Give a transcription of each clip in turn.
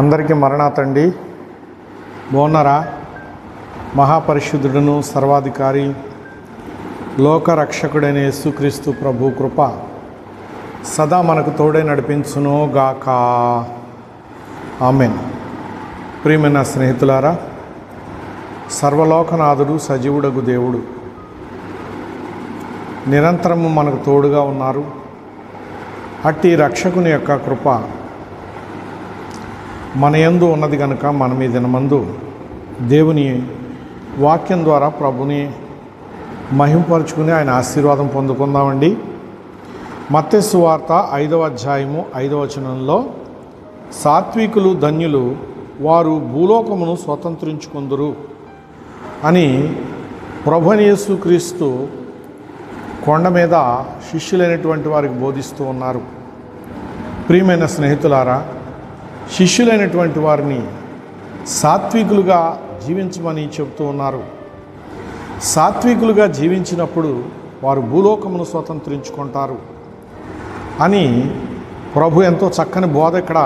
అందరికీ మరణాతండి. బాగున్నారా? మహాపరిశుద్ధుడును సర్వాధికారి లోకరక్షకుడైన యేసుక్రీస్తు ప్రభు కృప సదా మనకు తోడే నడిపించును గాక. ఆమేన్. ప్రియమైన స్నేహితులారా, సర్వలోకనాథుడు సజీవుడగు దేవుడు నిరంతరము మనకు తోడుగా ఉన్నారు. అట్టి రక్షకుని యొక్క కృప మన యందు ఉన్నది కనుక మనం ఈ దినమందు దేవుని వాక్యం ద్వారా ప్రభుని మహింపరుచుకుని ఆయన ఆశీర్వాదం పొందుకుందామండి. మత్తయి సువార్త 5వ అధ్యాయము 5వ వచనంలో, సాత్వికులు ధన్యులు, వారు భూలోకమును స్వతంత్రించుకుందురు అని ప్రభువైన యేసుక్రీస్తు కొండ మీద శిష్యులైనటువంటి వారికి బోధిస్తూ ఉన్నారు. ప్రియమైన స్నేహితులారా, శిష్యులైనటువంటి వారిని సాత్వికులుగా జీవించమని చెబుతూ ఉన్నారు. సాత్వికులుగా జీవించినప్పుడు వారు భూలోకమును స్వతంత్రించుకుంటారు అని ప్రభు ఎంతో చక్కని బోధ ఇక్కడ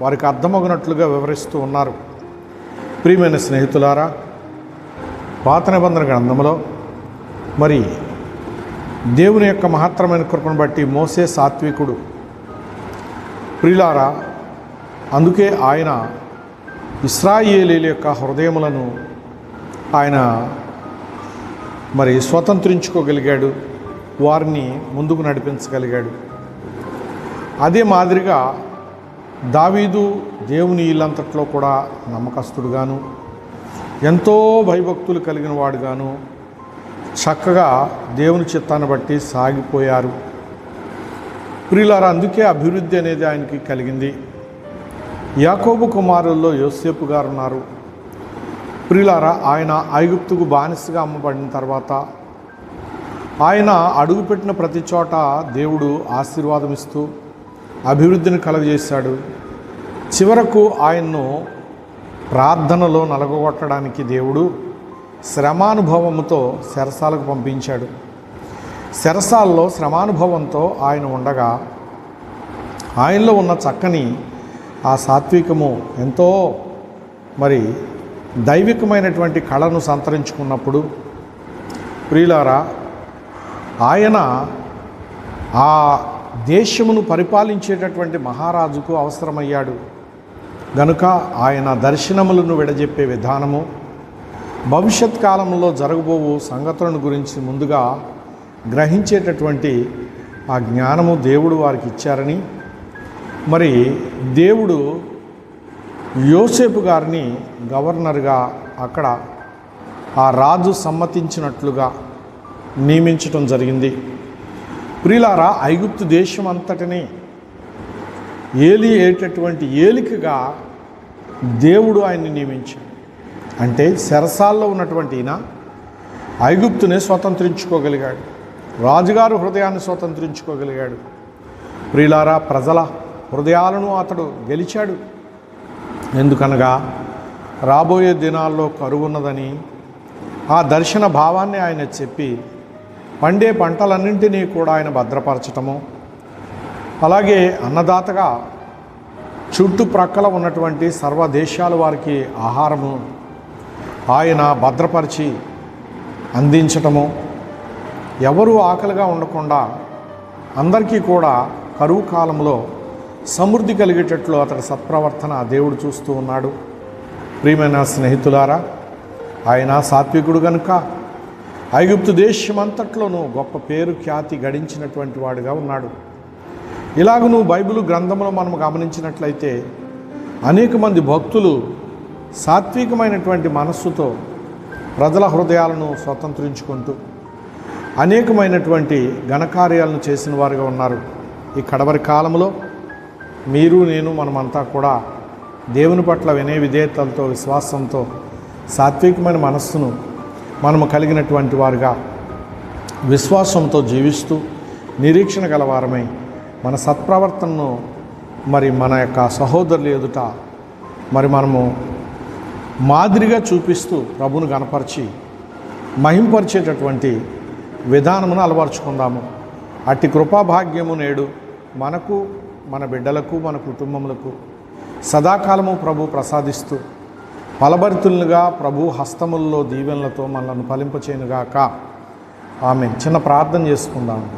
వారికి అర్థమగినట్లుగా వివరిస్తూ ఉన్నారు. ప్రియమైన స్నేహితులారా, పాత నిబంధన గ్రంథంలో మరి దేవుని యొక్క మహత్తరమైన కృపను బట్టి మోసే సాత్వికుడు. ప్రియులారా, అందుకే ఆయన ఇశ్రాయేలీయుల యొక్క హృదయములను ఆయన మరి స్వతంత్రించుకోగలిగాడు, వారిని ముందుకు నడిపించగలిగాడు. అదే మాదిరిగా దావీదు దేవుని ఇల్లంతట్లో కూడా నమ్మకస్తుడుగాను, ఎంతో భయభక్తులు కలిగిన వాడుగాను చక్కగా దేవుని చిత్తాన్ని బట్టి సాగిపోయారు. ప్రియులారా, అందుకే అభివృద్ధి అనేది ఆయనకి కలిగింది. యాకోబు కుమారుల్లో యోసేపు గారు ఉన్నారు. ప్రియులారా, ఆయన ఐగుప్తుకు బానిసగా అమ్మబడిన తర్వాత ఆయన అడుగుపెట్టిన ప్రతి చోట దేవుడు ఆశీర్వాదం ఇస్తూ అభివృద్ధిని కలుగజేశాడు. చివరకు ఆయన్ను ప్రార్థనలో నలగొట్టడానికి దేవుడు శ్రమానుభవముతో చెరసాలకు పంపించాడు. చెరసాల్లో శ్రమానుభవంతో ఆయన ఉండగా ఆయనలో ఉన్న చక్కని ఆ సాత్వికము ఎంతో మరి దైవికమైనటువంటి కళను సంతరించుకున్నప్పుడు ప్రియులారా, ఆయన ఆ దేశమును పరిపాలించేటటువంటి మహారాజుకు అవసరమయ్యాడు గనుక ఆయన దర్శనములను విడజెప్పే విధానము, భవిష్యత్ కాలంలో జరగబోవు సంగతులను గురించి ముందుగా గ్రహించేటటువంటి ఆ జ్ఞానము దేవుడు వారికి ఇచ్చారని, మరి దేవుడు యోసేపు గారిని గవర్నర్గా అక్కడ ఆ రాజు సమ్మతించినట్లుగా నియమించటం జరిగింది. ప్రియులారా, ఐగుప్తు దేశం అంతటిని ఏలియేటటువంటి ఏలికగా దేవుడు ఆయన్ని నియమించాడు. అంటే చెరసాల్లో ఉన్నటువంటి ఈయన ఐగుప్తునే స్వతంత్రించుకోగలిగాడు, రాజుగారు హృదయాన్ని స్వతంత్రించుకోగలిగాడు. ప్రియులారా, ప్రజల హృదయాలను అతడు గెలిచాడు. ఎందుకనగా రాబోయే దినాల్లో కరువు ఉన్నదని ఆ దర్శన భావాన్ని ఆయన చెప్పి పండే పంటలన్నింటినీ కూడా ఆయన భద్రపరచటము, అలాగే అన్నదాతగా చుట్టుప్రక్కల ఉన్నటువంటి సర్వదేశాల వారికి ఆహారము ఆయన భద్రపరిచి అందించటము, ఎవరు ఆకలిగా ఉండకుండా అందరికీ కూడా కరువు కాలంలో సమృద్ధి కలిగేటట్లు అతడి సత్ప్రవర్తన దేవుడు చూస్తూ ఉన్నాడు. ప్రియమైన స్నేహితులారా, ఆయన సాత్వికుడు కనుక ఐగుప్తు దేశమంతట్లోనూ గొప్ప పేరు ఖ్యాతి గడించినటువంటి వాడుగా ఉన్నాడు. ఇలాగను బైబిల్ గ్రంథంలో మనం గమనించినట్లయితే అనేక మంది భక్తులు సాత్వికమైనటువంటి మనస్సుతో ప్రజల హృదయాలను స్వతంత్రించుకుంటూ అనేకమైనటువంటి ఘనకార్యాలను చేసిన వారుగా ఉన్నారు. ఈ కడవరి కాలంలో మీరు నేను మనమంతా కూడా దేవుని పట్ల వినయ విధేయతలతో విశ్వాసంతో సాత్వికమైన మనస్సును మనము కలిగినటువంటి వారుగా విశ్వాసంతో జీవిస్తూ నిరీక్షణ గలవారమై మన సత్ప్రవర్తనను మరి మన యొక్క సహోదరుల ఎదుట మరి మనము మాదిరిగా చూపిస్తూ ప్రభును గణపరిచి మహింపరిచేటటువంటి విధానమును అలవర్చుకుందాము. అట్టి కృపాభాగ్యము నేడు మనకు, మన బిడ్డలకు, మన కుటుంబములకు సదాకాలము ప్రభు ప్రసాదిస్తూ ఫలభరితులుగా ప్రభు హస్తముల్లో దీవెనలతో మనల్ని ఫలింపచేయునుగాక. ఆమేన్. చిన్న ప్రార్థన చేసుకుందాం.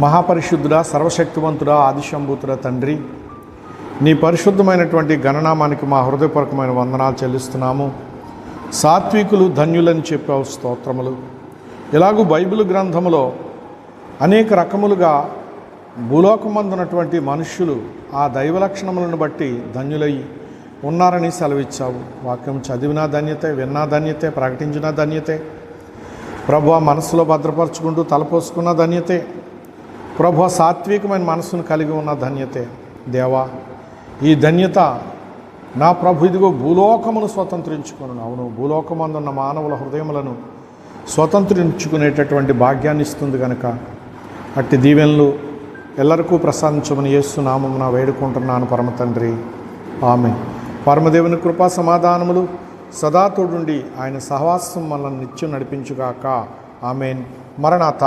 మహాపరిశుద్ధుడా, సర్వశక్తివంతుడా, ఆదిశంభూతుడా తండ్రి, నీ పరిశుద్ధమైనటువంటి గణనామానికి మా హృదయపూర్వకమైన వందనాలు చెల్లిస్తున్నాము. సాత్వికులు ధన్యులని చెప్పావు, స్తోత్రములు. ఇలాగూ బైబిల్ గ్రంథములో అనేక రకములుగా భూలోకమందున్నటువంటి మనుష్యులు ఆ దైవ లక్షణములను బట్టి ధన్యులై ఉన్నారని సెలవిచ్చావు. వాక్యం చదివినా ధన్యతే, విన్నా ధన్యతే, ప్రకటించిన ధన్యతే. ప్రభువా, మనసులో భద్రపరుచుకుంటూ తలపోసుకున్న ధన్యతే. ప్రభువా, సాత్వికమైన మనసును కలిగి ఉన్న ధన్యతే. దేవా, ఈ ధన్యత నా ప్రభు ఇదిగో భూలోకమును స్వతంత్రించుకున్నాను. అవును, భూలోకమందున్న మానవుల హృదయములను స్వతంత్రించుకునేటటువంటి భాగ్యాన్ని ఇస్తుంది కనుక అట్టి దీవెనలు ఎల్లరికూ ప్రసాదించమని యేసు నామమున వేడుకుంటున్నాను పరమ తండ్రి. ఆమేన్. పరమదేవుని కృపా సమాధానములు సదా తోడుండి ఆయన సహవాసం మనల్ని నిత్యం నడిపించుగాక. ఆమేన్. మరణాత.